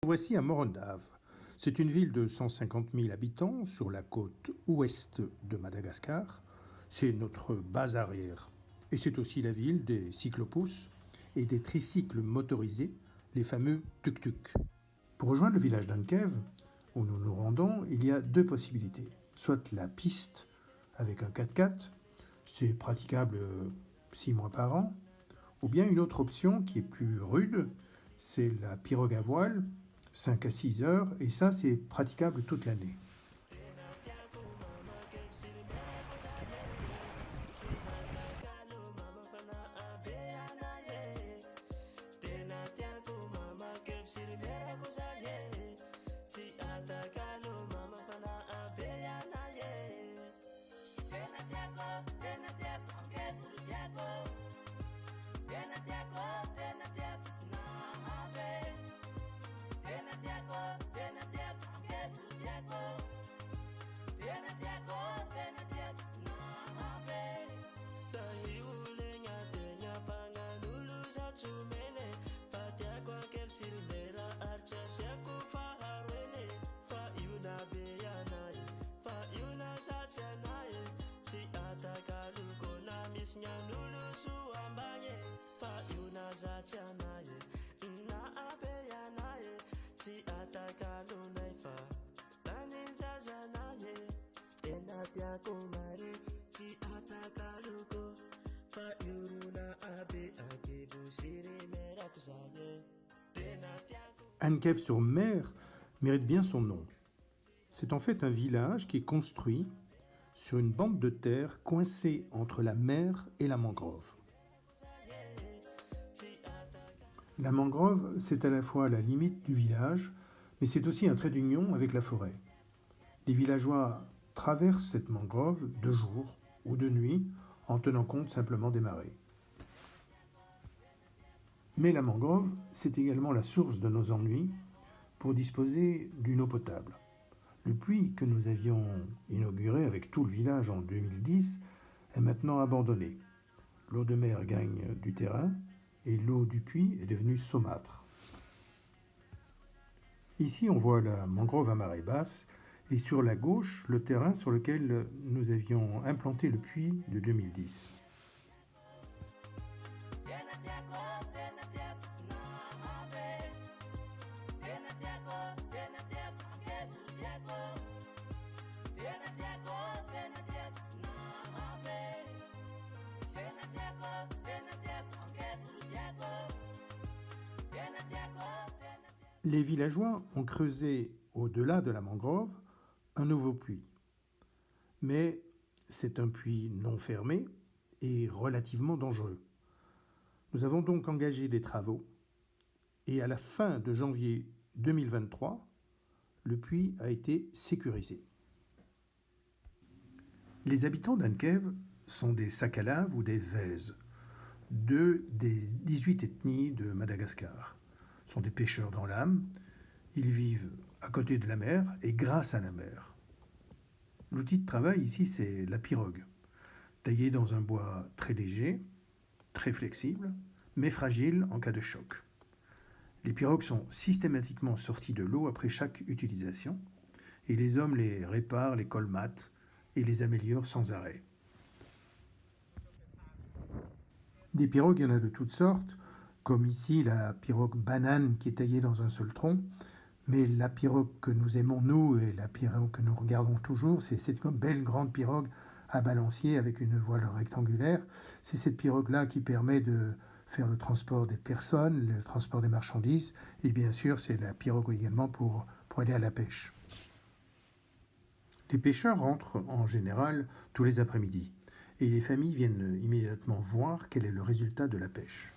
Voici à Morondave. C'est une ville de 150 000 habitants sur la côte ouest de Madagascar. C'est notre base arrière. Et c'est aussi la ville des cyclopous et des tricycles motorisés, les fameux tuk-tuk. Pour rejoindre le village d'Ankev, où nous nous rendons, il y a deux possibilités. Soit la piste avec un 4x4, c'est praticable 6 mois par an, ou bien une autre option qui est plus rude, c'est la pirogue à voile, 5 à 6 heures, et ça c'est praticable toute l'année. Ankev-sur-Mer mérite bien son nom. C'est en fait un village qui est construit sur une bande de terre coincée entre la mer et la mangrove. La mangrove, c'est à la fois la limite du village, mais c'est aussi un trait d'union avec la forêt. Les villageois traversent cette mangrove de jour ou de nuit en tenant compte simplement des marées. Mais la mangrove, c'est également la source de nos ennuis pour disposer d'une eau potable. Le puits que nous avions inauguré avec tout le village en 2010 est maintenant abandonné. L'eau de mer gagne du terrain et l'eau du puits est devenue saumâtre. Ici, on voit la mangrove à marée basse et sur la gauche, le terrain sur lequel nous avions implanté le puits de 2010. Les villageois ont creusé, au-delà de la mangrove, un nouveau puits. Mais c'est un puits non fermé et relativement dangereux. Nous avons donc engagé des travaux et à la fin de janvier 2023, le puits a été sécurisé. Les habitants d'Ankev sont des Sakalaves ou des Vèzes, deux des 18 ethnies de Madagascar. Ce sont des pêcheurs dans l'âme. Ils vivent à côté de la mer et grâce à la mer. L'outil de travail ici, c'est la pirogue, taillée dans un bois très léger, très flexible, mais fragile en cas de choc. Les pirogues sont systématiquement sorties de l'eau après chaque utilisation et les hommes les réparent, les colmatent et les améliorent sans arrêt. Des pirogues, il y en a de toutes sortes, comme ici la pirogue banane qui est taillée dans un seul tronc. Mais la pirogue que nous aimons, nous, et la pirogue que nous regardons toujours, c'est cette belle grande pirogue à balancier avec une voile rectangulaire. C'est cette pirogue-là qui permet de faire le transport des personnes, le transport des marchandises, et bien sûr, c'est la pirogue également pour aller à la pêche. Les pêcheurs rentrent en général tous les après-midi, et les familles viennent immédiatement voir quel est le résultat de la pêche.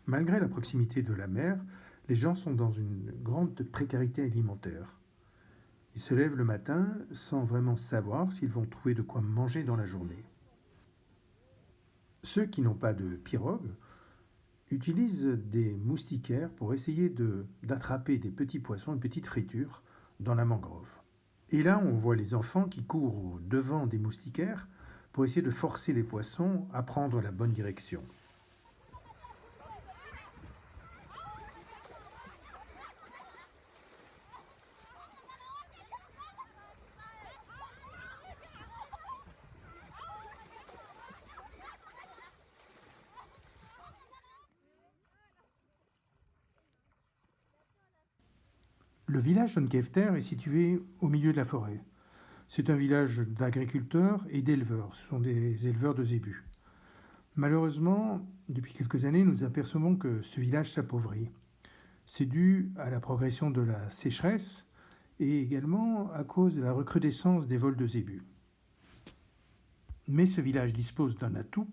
Malgré la proximité de la mer, les gens sont dans une grande précarité alimentaire. Ils se lèvent le matin sans vraiment savoir s'ils vont trouver de quoi manger dans la journée. Ceux qui n'ont pas de pirogue utilisent des moustiquaires pour essayer d'attraper des petits poissons, une petite friture, dans la mangrove. Et là, on voit les enfants qui courent au devant des moustiquaires pour essayer de forcer les poissons à prendre la bonne direction. Le village d'Ankefter est situé au milieu de la forêt. C'est un village d'agriculteurs et d'éleveurs. Ce sont des éleveurs de zébus. Malheureusement, depuis quelques années, nous apercevons que ce village s'appauvrit. C'est dû à la progression de la sécheresse et également à cause de la recrudescence des vols de zébus. Mais ce village dispose d'un atout,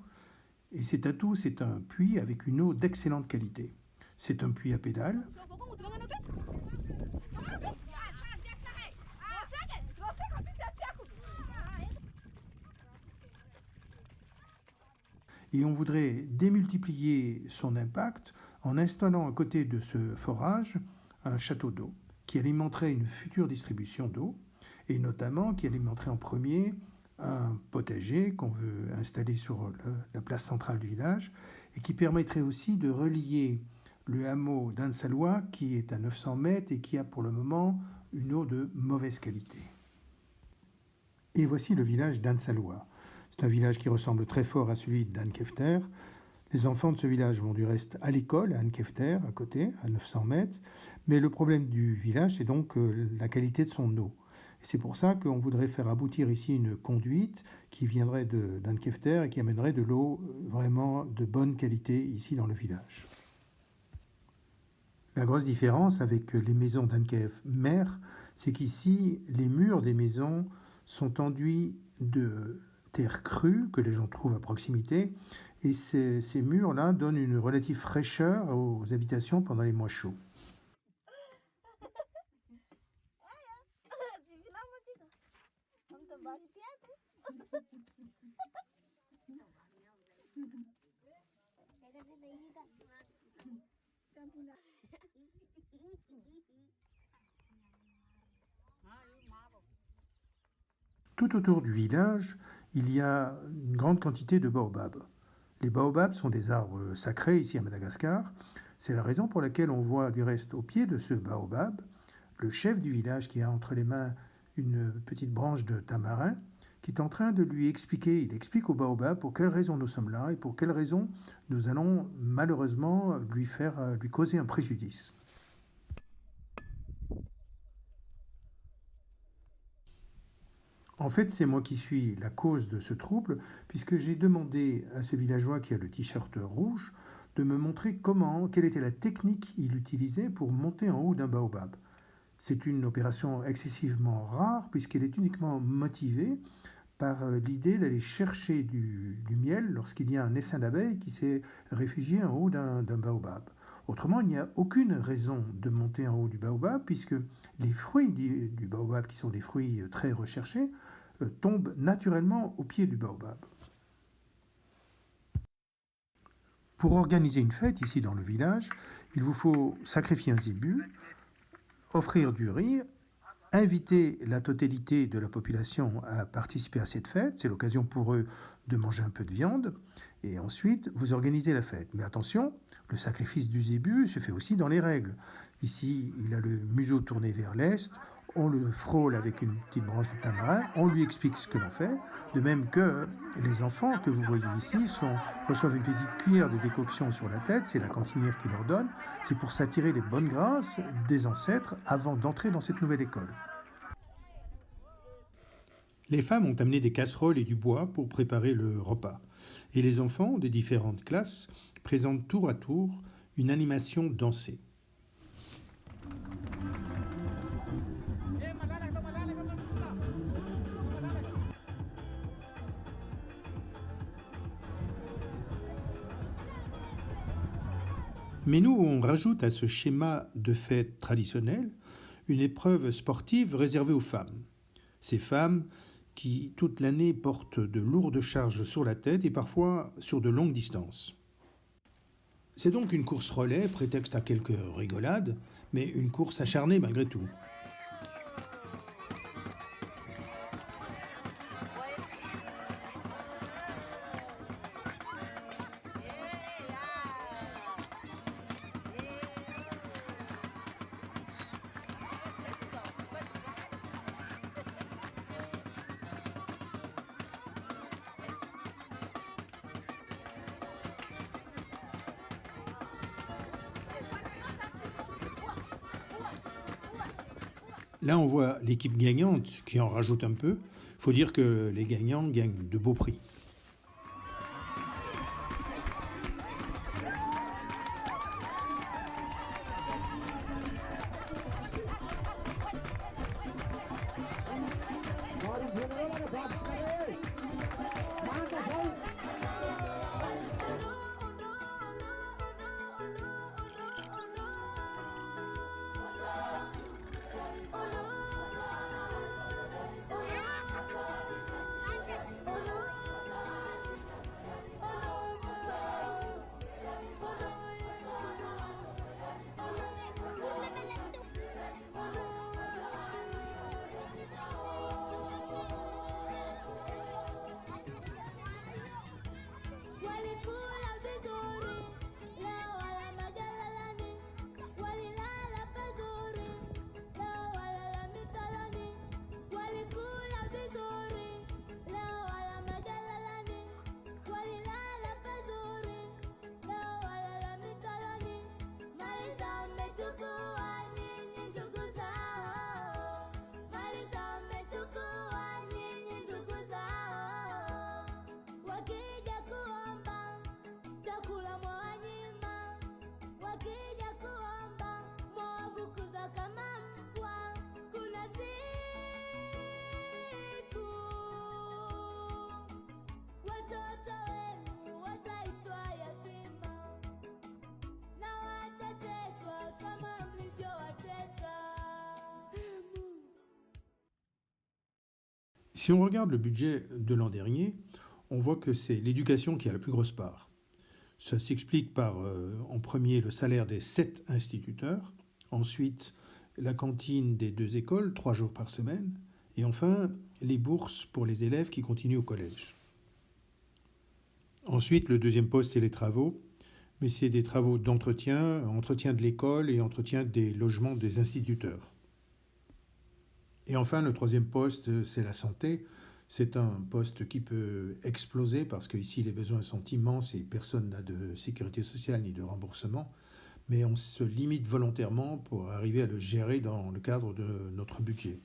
et cet atout, c'est un puits avec une eau d'excellente qualité. C'est un puits à pédales. Et on voudrait démultiplier son impact en installant à côté de ce forage un château d'eau qui alimenterait une future distribution d'eau et notamment qui alimenterait en premier un potager qu'on veut installer sur la place centrale du village et qui permettrait aussi de relier le hameau d'Ansalois qui est à 900 mètres et qui a pour le moment une eau de mauvaise qualité. Et voici le village d'Ansalois. C'est un village qui ressemble très fort à celui d'Ankefter. Les enfants de ce village vont du reste à l'école à Ankefter, à côté, à 900 mètres. Mais le problème du village, c'est donc la qualité de son eau. Et c'est pour ça qu'on voudrait faire aboutir ici une conduite qui viendrait d'Ankefter et qui amènerait de l'eau vraiment de bonne qualité ici dans le village. La grosse différence avec les maisons d'Ankef-Mer, c'est qu'ici, les murs des maisons sont enduits de terre crue que les gens trouvent à proximité. Et ces murs-là donnent une relative fraîcheur aux habitations pendant les mois chauds. Tout autour du village, il y a une grande quantité de baobabs. Les baobabs sont des arbres sacrés ici à Madagascar. C'est la raison pour laquelle on voit du reste au pied de ce baobab le chef du village qui a entre les mains une petite branche de tamarin qui est en train de lui expliquer, il explique au baobab pour quelles raisons nous sommes là et pour quelles raisons nous allons malheureusement lui causer un préjudice. En fait, c'est moi qui suis la cause de ce trouble, puisque j'ai demandé à ce villageois qui a le t-shirt rouge de me montrer quelle était la technique qu'il utilisait pour monter en haut d'un baobab. C'est une opération excessivement rare, puisqu'elle est uniquement motivée par l'idée d'aller chercher du miel lorsqu'il y a un essaim d'abeilles qui s'est réfugié en haut d'un baobab. Autrement, il n'y a aucune raison de monter en haut du baobab, puisque les fruits du baobab, qui sont des fruits très recherchés, tombent naturellement au pied du baobab. Pour organiser une fête ici dans le village, il vous faut sacrifier un zébu, offrir du riz, inviter la totalité de la population à participer à cette fête. C'est l'occasion pour eux de manger un peu de viande. Et ensuite, vous organisez la fête. Mais attention, le sacrifice du zébu se fait aussi dans les règles. Ici, il a le museau tourné vers l'est. On le frôle avec une petite branche de tamarin. On lui explique ce que l'on fait. De même que les enfants que vous voyez ici reçoivent une petite cuillère de décoction sur la tête. C'est la cantinière qui leur donne. C'est pour s'attirer les bonnes grâces des ancêtres avant d'entrer dans cette nouvelle école. Les femmes ont amené des casseroles et du bois pour préparer le repas. Et les enfants des différentes classes présentent tour à tour une animation dansée. Mais nous, on rajoute à ce schéma de fête traditionnelle une épreuve sportive réservée aux femmes. Ces femmes qui, toute l'année, portent de lourdes charges sur la tête et parfois sur de longues distances. C'est donc une course relais, prétexte à quelques rigolades, mais une course acharnée malgré tout. Là, on voit l'équipe gagnante qui en rajoute un peu. Il faut dire que les gagnants gagnent de beaux prix. Si on regarde le budget de l'an dernier, on voit que c'est l'éducation qui a la plus grosse part. Ça s'explique par, en premier, le salaire des 7 instituteurs, ensuite la cantine des 2 écoles, 3 jours par semaine, et enfin les bourses pour les élèves qui continuent au collège. Ensuite, le deuxième poste, c'est les travaux, mais c'est des travaux d'entretien, entretien de l'école et entretien des logements des instituteurs. Et enfin, le troisième poste, c'est la santé. C'est un poste qui peut exploser parce qu'ici, les besoins sont immenses et personne n'a de sécurité sociale ni de remboursement. Mais on se limite volontairement pour arriver à le gérer dans le cadre de notre budget.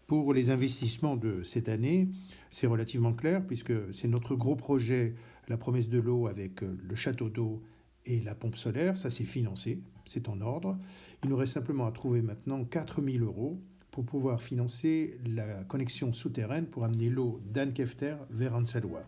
Pour les investissements de cette année, c'est relativement clair puisque c'est notre gros projet, la promesse de l'eau avec le château d'eau et la pompe solaire. Ça, c'est financé, c'est en ordre. Il nous reste simplement à trouver maintenant 4 000 € pour pouvoir financer la connexion souterraine pour amener l'eau d'Anne-Kefter vers Ansalwa.